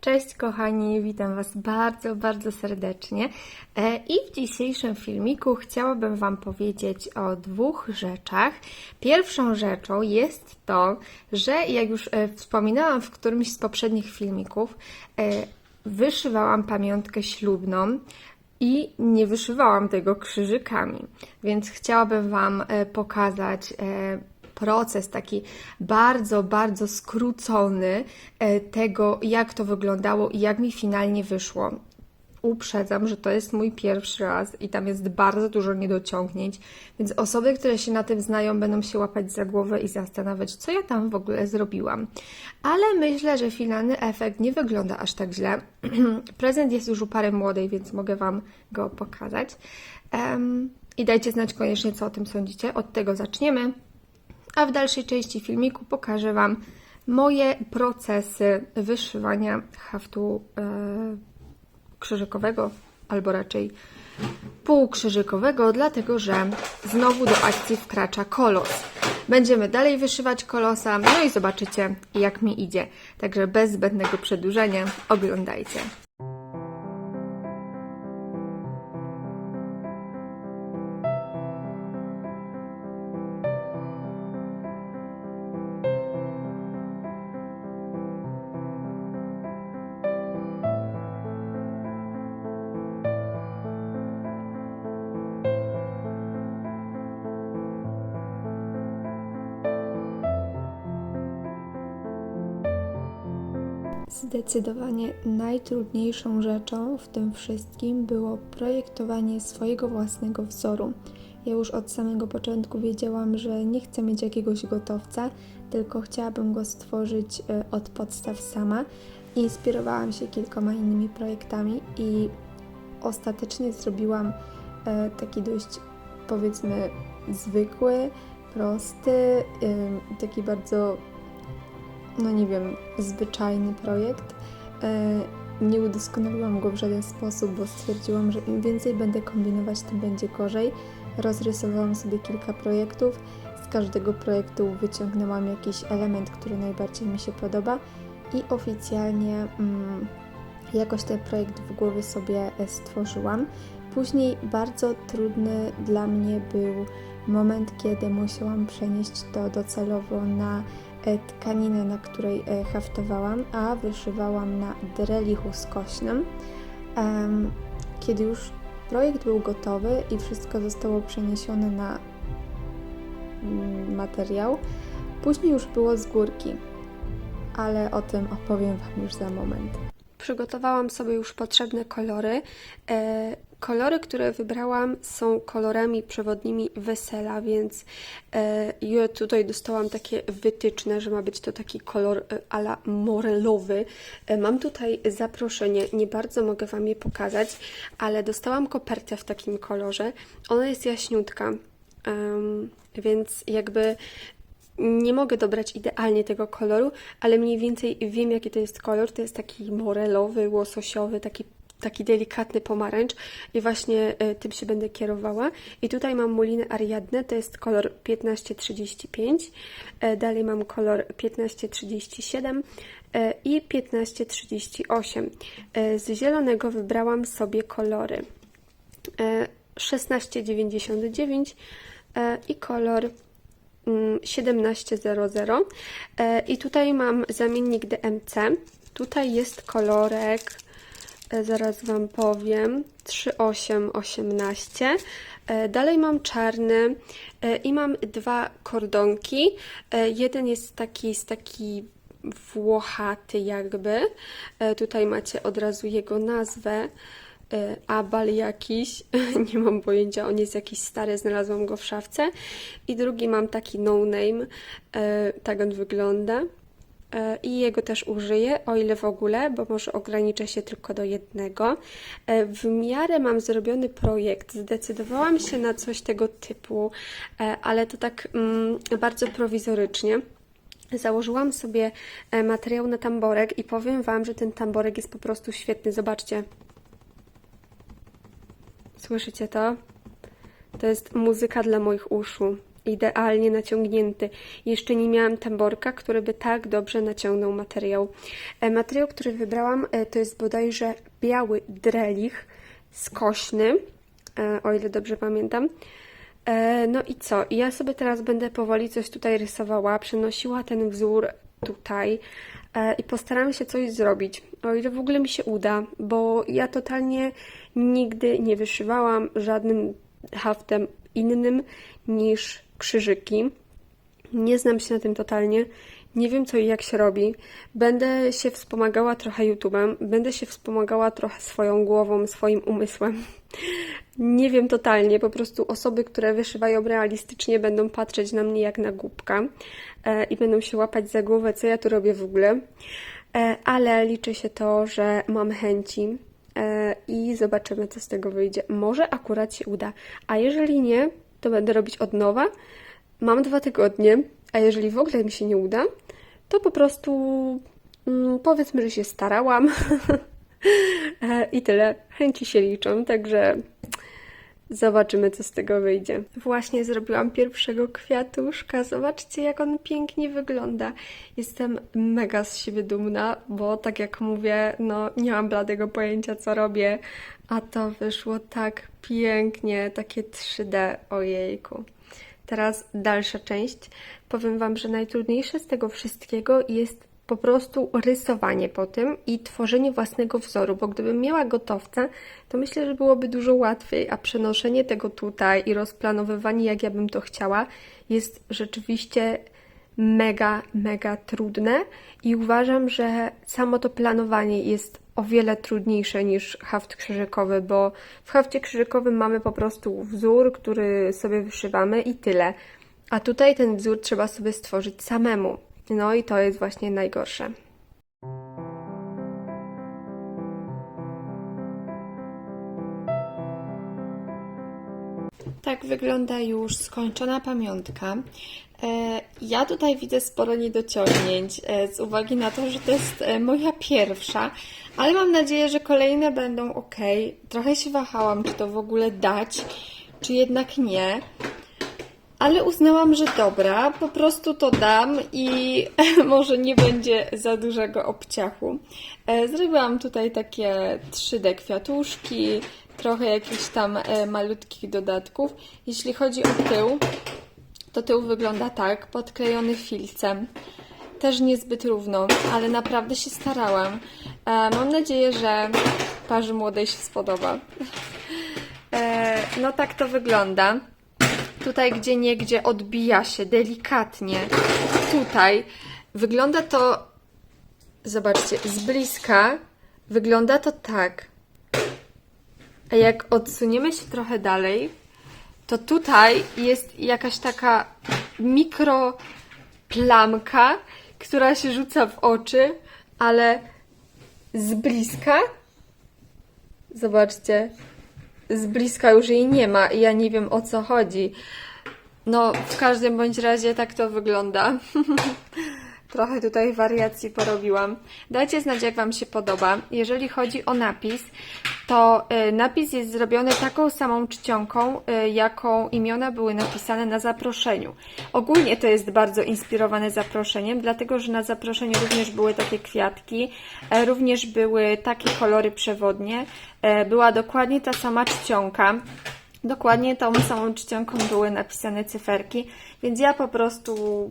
Cześć kochani, witam Was bardzo, bardzo serdecznie i w dzisiejszym filmiku chciałabym Wam powiedzieć o dwóch rzeczach. Pierwszą rzeczą jest to, że jak już wspominałam w którymś z poprzednich filmików, wyszywałam pamiątkę ślubną i nie wyszywałam tego krzyżykami, więc chciałabym Wam pokazać proces taki bardzo, bardzo skrócony tego, jak to wyglądało i jak mi finalnie wyszło. Uprzedzam, że to jest mój pierwszy raz i tam jest bardzo dużo niedociągnięć, więc osoby, które się na tym znają, będą się łapać za głowę i zastanawiać, co ja tam w ogóle zrobiłam. Ale myślę, że finalny efekt nie wygląda aż tak źle. Prezent jest już u pary młodej, więc mogę Wam go pokazać. I dajcie znać koniecznie, co o tym sądzicie. Od tego zaczniemy. A w dalszej części filmiku pokażę Wam moje procesy wyszywania haftu krzyżykowego, albo raczej półkrzyżykowego, dlatego że znowu do akcji wkracza kolos. Będziemy dalej wyszywać kolosa, no i zobaczycie, jak mi idzie. Także bez zbędnego przedłużenia oglądajcie. Zdecydowanie najtrudniejszą rzeczą w tym wszystkim było projektowanie swojego własnego wzoru. Ja już od samego początku wiedziałam, że nie chcę mieć jakiegoś gotowca, tylko chciałabym go stworzyć od podstaw sama. Inspirowałam się kilkoma innymi projektami i ostatecznie zrobiłam taki dość, powiedzmy, zwykły, prosty, taki bardzo, no nie wiem, zwyczajny projekt. Nie udoskonaliłam go w żaden sposób, bo stwierdziłam, że im więcej będę kombinować, tym będzie gorzej. Rozrysowałam sobie kilka projektów. Z każdego projektu wyciągnęłam jakiś element, który najbardziej mi się podoba i oficjalnie jakoś ten projekt w głowie sobie stworzyłam. Później bardzo trudny dla mnie był moment, kiedy musiałam przenieść to docelowo na tkaninę, na której haftowałam, a wyszywałam na drelichu skośnym. Kiedy już projekt był gotowy i wszystko zostało przeniesione na materiał, później już było z górki, ale o tym opowiem Wam już za moment. Przygotowałam sobie już potrzebne kolory. Kolory, które wybrałam, są kolorami przewodnimi wesela, więc ja tutaj dostałam takie wytyczne, że ma być to taki kolor a la morelowy. Mam tutaj zaproszenie, nie bardzo mogę Wam je pokazać, ale dostałam kopertę w takim kolorze. Ona jest jaśniutka, więc jakby nie mogę dobrać idealnie tego koloru, ale mniej więcej wiem, jaki to jest kolor. To jest taki morelowy, łososiowy, taki delikatny pomarańcz i właśnie tym się będę kierowała. I tutaj mam mulinę Ariadnę, to jest kolor 1535, dalej mam kolor 1537 i 1538. Z zielonego wybrałam sobie kolory 1699 i kolor 1700 i tutaj mam zamiennik DMC. Tutaj jest kolorek, zaraz Wam powiem, 3818. Dalej mam czarny i mam dwa kordonki. Jeden jest taki włochaty jakby. Tutaj macie od razu jego nazwę. Abal jakiś, nie mam pojęcia, on jest jakiś stary, znalazłam go w szafce. I drugi mam taki no name, tak on wygląda. I jego też użyję, o ile w ogóle, bo może ograniczę się tylko do jednego. W miarę mam zrobiony projekt, zdecydowałam się na coś tego typu, ale to tak bardzo prowizorycznie. Założyłam sobie materiał na tamborek i powiem Wam, że ten tamborek jest po prostu świetny. Zobaczcie. Słyszycie to? To jest muzyka dla moich uszu. idealnie naciągnięty. Jeszcze nie miałam tamborka, który by tak dobrze naciągnął materiał. Materiał, który wybrałam, to jest bodajże biały drelich, skośny, o ile dobrze pamiętam. No i co? I ja sobie teraz będę powoli coś tutaj rysowała, przenosiła ten wzór tutaj i postaram się coś zrobić, o ile w ogóle mi się uda, bo ja totalnie nigdy nie wyszywałam żadnym haftem innym niż krzyżyki. Nie znam się na tym totalnie, nie wiem co i jak się robi. Będę się wspomagała trochę YouTube'em, będę się wspomagała trochę swoją głową, swoim umysłem. Nie wiem totalnie, po prostu osoby, które wyszywają realistycznie, będą patrzeć na mnie jak na głupka i będą się łapać za głowę, co ja tu robię w ogóle. Ale liczy się to, że mam chęci i zobaczymy, co z tego wyjdzie. Może akurat się uda, a jeżeli nie, to będę robić od nowa. Mam 2 tygodnie, a jeżeli w ogóle mi się nie uda, to po prostu powiedzmy, że się starałam i tyle. Chęci się liczą, także zobaczymy, co z tego wyjdzie. Właśnie zrobiłam pierwszego kwiatuszka. Zobaczcie, jak on pięknie wygląda. Jestem mega z siebie dumna, bo tak jak mówię, no nie mam bladego pojęcia, co robię, a to wyszło tak pięknie, takie 3D, ojejku. Teraz dalsza część. Powiem Wam, że najtrudniejsze z tego wszystkiego jest po prostu rysowanie po tym i tworzenie własnego wzoru, bo gdybym miała gotowca, to myślę, że byłoby dużo łatwiej, a przenoszenie tego tutaj i rozplanowywanie, jak ja bym to chciała, jest rzeczywiście mega, mega trudne i uważam, że samo to planowanie jest o wiele trudniejsze niż haft krzyżykowy, bo w hafcie krzyżykowym mamy po prostu wzór, który sobie wyszywamy i tyle. A tutaj ten wzór trzeba sobie stworzyć samemu. No i to jest właśnie najgorsze. Tak wygląda już skończona pamiątka. Ja tutaj widzę sporo niedociągnięć z uwagi na to, że to jest moja pierwsza, ale mam nadzieję, że kolejne będą ok. Trochę się wahałam, czy to w ogóle dać, czy jednak nie. Ale uznałam, że dobra, po prostu to dam i może nie będzie za dużego obciachu. Zrobiłam tutaj takie 3D kwiatuszki, trochę jakichś tam malutkich dodatków. Jeśli chodzi o tył, to tył wygląda tak, podklejony filcem. Też niezbyt równo, ale naprawdę się starałam. Mam nadzieję, że parzy młodej się spodoba. No tak to wygląda. Tutaj gdzieniegdzie odbija się delikatnie. Tutaj wygląda to, zobaczcie, z bliska wygląda to tak. A jak odsuniemy się trochę dalej, to tutaj jest jakaś taka mikroplamka, która się rzuca w oczy, ale z bliska, zobaczcie, z bliska już jej nie ma i ja nie wiem, o co chodzi. No, w każdym bądź razie tak to wygląda. Trochę tutaj wariacji porobiłam. Dajcie znać, jak Wam się podoba. Jeżeli chodzi o napis, to napis jest zrobiony taką samą czcionką, jaką imiona były napisane na zaproszeniu. Ogólnie to jest bardzo inspirowane zaproszeniem, dlatego że na zaproszeniu również były takie kwiatki, również były takie kolory przewodnie, była dokładnie ta sama czcionka. Dokładnie tą samą czcionką były napisane cyferki, więc ja po prostu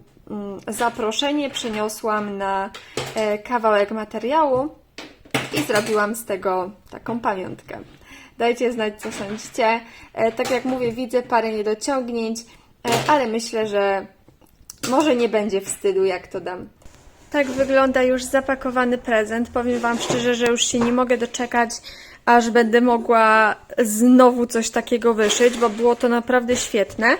zaproszenie przeniosłam na kawałek materiału i zrobiłam z tego taką pamiątkę. Dajcie znać, co sądzicie. Tak jak mówię, widzę parę niedociągnięć, ale myślę, że może nie będzie wstydu, jak to dam. Tak wygląda już zapakowany prezent. Powiem Wam szczerze, że już się nie mogę doczekać, aż będę mogła znowu coś takiego wyszyć, bo było to naprawdę świetne.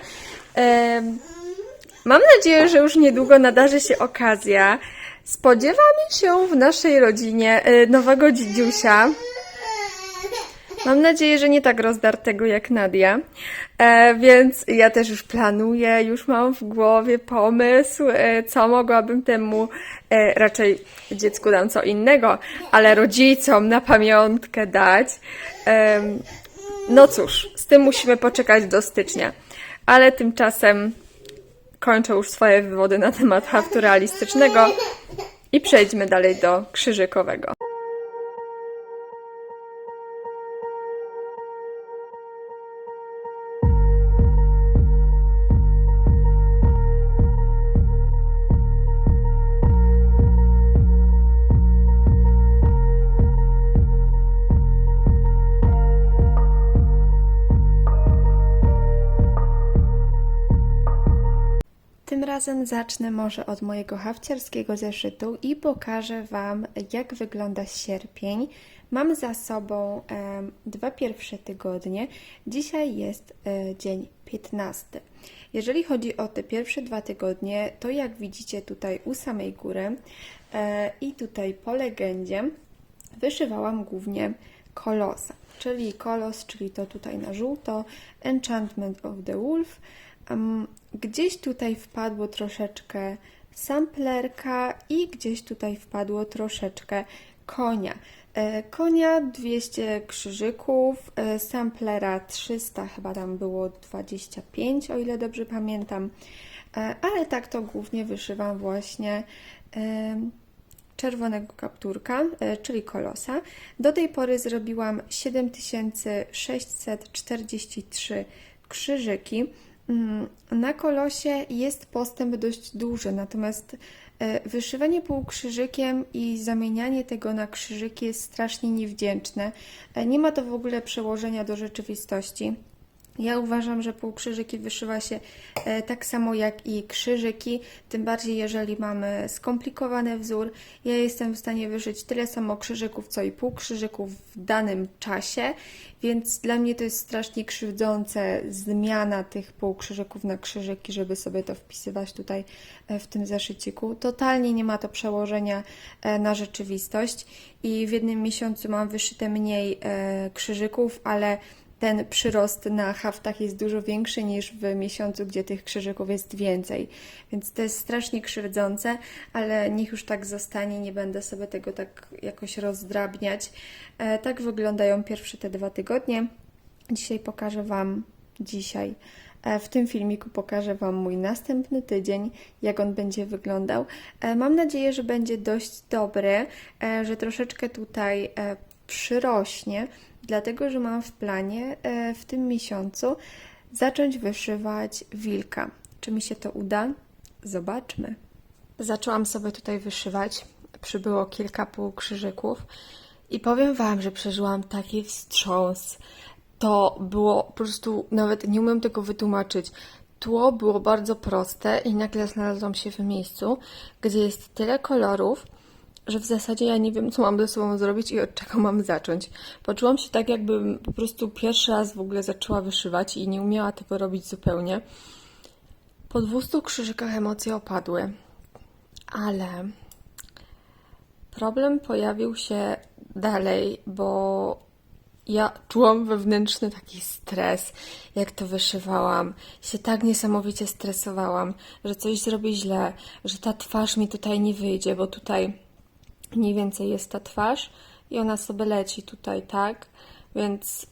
Mam nadzieję, że już niedługo nadarzy się okazja. Spodziewamy się w naszej rodzinie nowego dzidziusia. Mam nadzieję, że nie tak rozdartego jak Nadia, więc ja też już planuję, już mam w głowie pomysł, co mogłabym temu, raczej dziecku dam co innego, ale rodzicom na pamiątkę dać. No cóż, z tym musimy poczekać do stycznia, ale tymczasem kończę już swoje wywody na temat haftu realistycznego i przejdźmy dalej do krzyżykowego. Tym razem zacznę może od mojego hafciarskiego zeszytu i pokażę Wam, jak wygląda sierpień. Mam za sobą 2 pierwsze tygodnie. Dzisiaj jest dzień 15. Jeżeli chodzi o te pierwsze 2 tygodnie, to jak widzicie tutaj u samej góry i tutaj po legendzie wyszywałam głównie kolosa, czyli kolos, czyli to tutaj na żółto, Enchantment of the Wolf. Gdzieś tutaj wpadło troszeczkę samplerka i gdzieś tutaj wpadło troszeczkę konia. Konia 200 krzyżyków, samplera 300, chyba tam było 25, o ile dobrze pamiętam. Ale tak to głównie wyszywam właśnie czerwonego kapturka, czyli kolosa. Do tej pory zrobiłam 7643 krzyżyki. Na kolosie jest postęp dość duży, natomiast wyszywanie półkrzyżykiem i zamienianie tego na krzyżyki jest strasznie niewdzięczne. Nie ma to w ogóle przełożenia do rzeczywistości. Ja uważam, że półkrzyżyki wyszywa się tak samo jak i krzyżyki, tym bardziej jeżeli mamy skomplikowany wzór. Ja jestem w stanie wyszyć tyle samo krzyżyków, co i półkrzyżyków w danym czasie, więc dla mnie to jest strasznie krzywdzące zmiana tych półkrzyżyków na krzyżyki, żeby sobie to wpisywać tutaj w tym zeszyciku. Totalnie nie ma to przełożenia na rzeczywistość i w jednym miesiącu mam wyszyte mniej krzyżyków, ale ten przyrost na haftach jest dużo większy niż w miesiącu, gdzie tych krzyżyków jest więcej. Więc to jest strasznie krzywdzące, ale niech już tak zostanie, nie będę sobie tego tak jakoś rozdrabniać. Tak wyglądają pierwsze te 2 tygodnie. Dzisiaj pokażę Wam, w tym filmiku pokażę Wam mój następny tydzień, jak on będzie wyglądał. Mam nadzieję, że będzie dość dobry, że troszeczkę tutaj przyrośnie, dlatego że mam w planie w tym miesiącu zacząć wyszywać wilka. Czy mi się to uda? Zobaczmy. Zaczęłam sobie tutaj wyszywać. Przybyło kilka półkrzyżyków i powiem Wam, że przeżyłam taki wstrząs. To było po prostu, nawet nie umiem tego wytłumaczyć. Tło było bardzo proste i nagle znalazłam się w miejscu, gdzie jest tyle kolorów, że w zasadzie ja nie wiem, co mam ze sobą zrobić i od czego mam zacząć. Poczułam się tak, jakbym po prostu pierwszy raz w ogóle zaczęła wyszywać i nie umiała tego robić zupełnie. Po 200 krzyżykach emocje opadły, ale problem pojawił się dalej, bo ja czułam wewnętrzny taki stres, jak to wyszywałam. Się tak niesamowicie stresowałam, że coś zrobię źle, że ta twarz mi tutaj nie wyjdzie, bo tutaj mniej więcej jest ta twarz i ona sobie leci tutaj, tak? Więc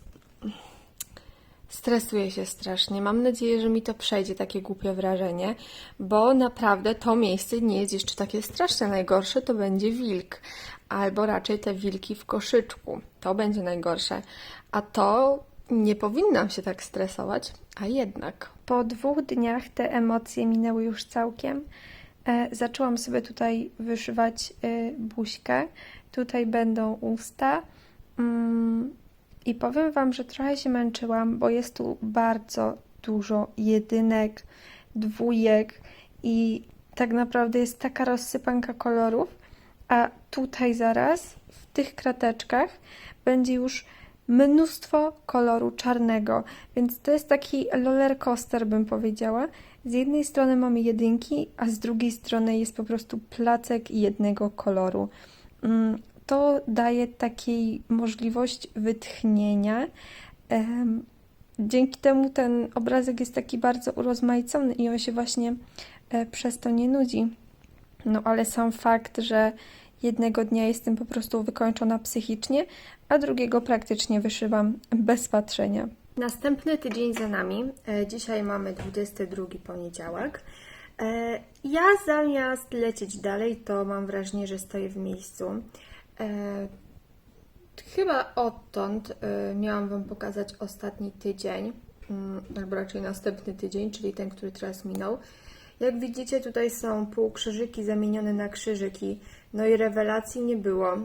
stresuję się strasznie. Mam nadzieję, że mi to przejdzie, takie głupie wrażenie, bo naprawdę to miejsce nie jest jeszcze takie straszne. Najgorsze to będzie wilk, albo raczej te wilki w koszyczku. To będzie najgorsze. A to nie powinnam się tak stresować, a jednak. Po 2 dniach te emocje minęły już całkiem. Zaczęłam sobie tutaj wyszywać buźkę. Tutaj będą usta. I powiem Wam, że trochę się męczyłam, bo jest tu bardzo dużo jedynek, dwójek i tak naprawdę jest taka rozsypanka kolorów, a tutaj zaraz w tych krateczkach będzie już mnóstwo koloru czarnego, więc to jest taki roller coaster, bym powiedziała. Z jednej strony mamy jedynki, a z drugiej strony jest po prostu placek jednego koloru. To daje takiej możliwość wytchnienia. Dzięki temu ten obrazek jest taki bardzo urozmaicony i on się właśnie przez to nie nudzi. No ale sam fakt, że jednego dnia jestem po prostu wykończona psychicznie, a drugiego praktycznie wyszywam bez patrzenia. Następny tydzień za nami. Dzisiaj mamy 22 poniedziałek. Ja zamiast lecieć dalej, to mam wrażenie, że stoję w miejscu. Chyba odtąd miałam Wam pokazać ostatni tydzień, albo raczej następny tydzień, czyli ten, który teraz minął. Jak widzicie, tutaj są półkrzyżyki zamienione na krzyżyki, no i rewelacji nie było.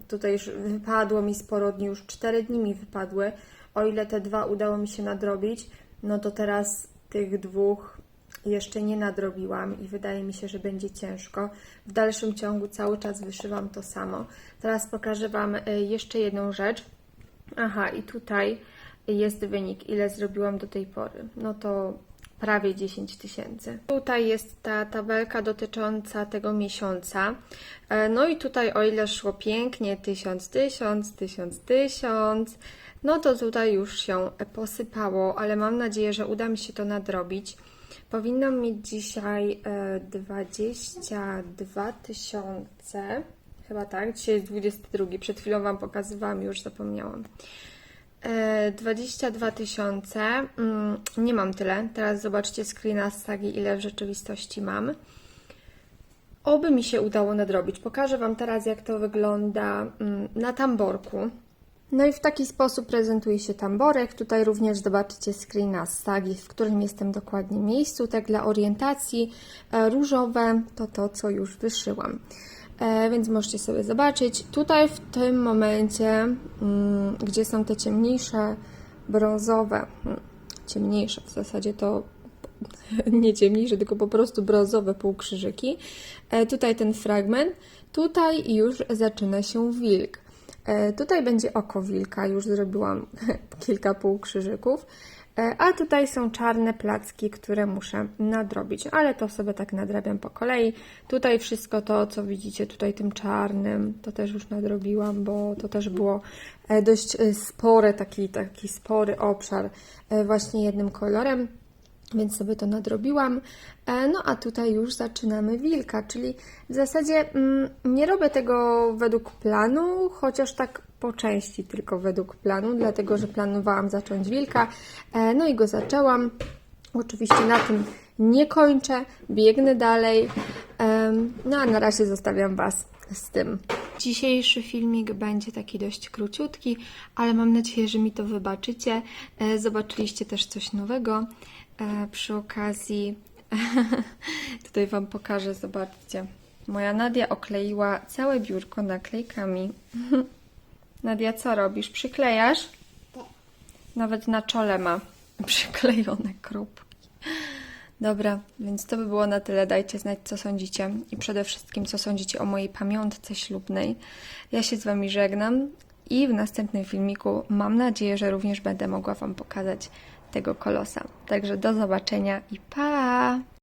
Tutaj już wypadło mi sporo dni, już 4 dni mi wypadły. O ile te 2 udało mi się nadrobić, no to teraz tych 2 jeszcze nie nadrobiłam i wydaje mi się, że będzie ciężko. W dalszym ciągu cały czas wyszywam to samo. Teraz pokażę Wam jeszcze jedną rzecz. Aha, i tutaj jest wynik, ile zrobiłam do tej pory. No to prawie 10 000. Tutaj jest ta tabelka dotycząca tego miesiąca. No i tutaj, o ile szło pięknie, 1000, 1000, 1000, 1000, no to tutaj już się posypało, ale mam nadzieję, że uda mi się to nadrobić. Powinnam mieć dzisiaj 22 000, chyba tak, dzisiaj jest 22, przed chwilą Wam pokazywałam, już zapomniałam. 22 000, nie mam tyle, teraz zobaczcie screena z sagi, ile w rzeczywistości mam. Oby mi się udało nadrobić. Pokażę Wam teraz, jak to wygląda na tamborku. No i w taki sposób prezentuje się tamborek. Tutaj również zobaczycie screena z sagi, w którym jestem dokładnie miejscu. Tak dla orientacji, różowe to to, co już wyszyłam. Więc możecie sobie zobaczyć. Tutaj w tym momencie, gdzie są te ciemniejsze, brązowe, ciemniejsze w zasadzie to nie ciemniejsze, tylko po prostu brązowe półkrzyżyki. Tutaj ten fragment. Tutaj już zaczyna się wilk. Tutaj będzie oko wilka, już zrobiłam kilka półkrzyżyków, a tutaj są czarne placki, które muszę nadrobić, ale to sobie tak nadrabiam po kolei. Tutaj wszystko to, co widzicie tutaj tym czarnym, to też już nadrobiłam, bo to też było dość spore, taki spory obszar właśnie jednym kolorem. Więc sobie to nadrobiłam. No a tutaj już zaczynamy wilka, czyli w zasadzie nie robię tego według planu, chociaż tak po części tylko według planu, dlatego że planowałam zacząć wilka. No i go zaczęłam. Oczywiście na tym nie kończę, biegnę dalej. No a na razie zostawiam Was z tym. Dzisiejszy filmik będzie taki dość króciutki, ale mam nadzieję, że mi to wybaczycie. Zobaczyliście też coś nowego. Przy okazji tutaj Wam pokażę, zobaczcie. Moja Nadia okleiła całe biurko naklejkami. Nadia, co robisz? Przyklejasz? Nawet na czole ma przyklejone kropki. Dobra, więc to by było na tyle. Dajcie znać, co sądzicie i przede wszystkim, co sądzicie o mojej pamiątce ślubnej. Ja się z Wami żegnam i w następnym filmiku mam nadzieję, że również będę mogła Wam pokazać tego kolosa. Także do zobaczenia i pa!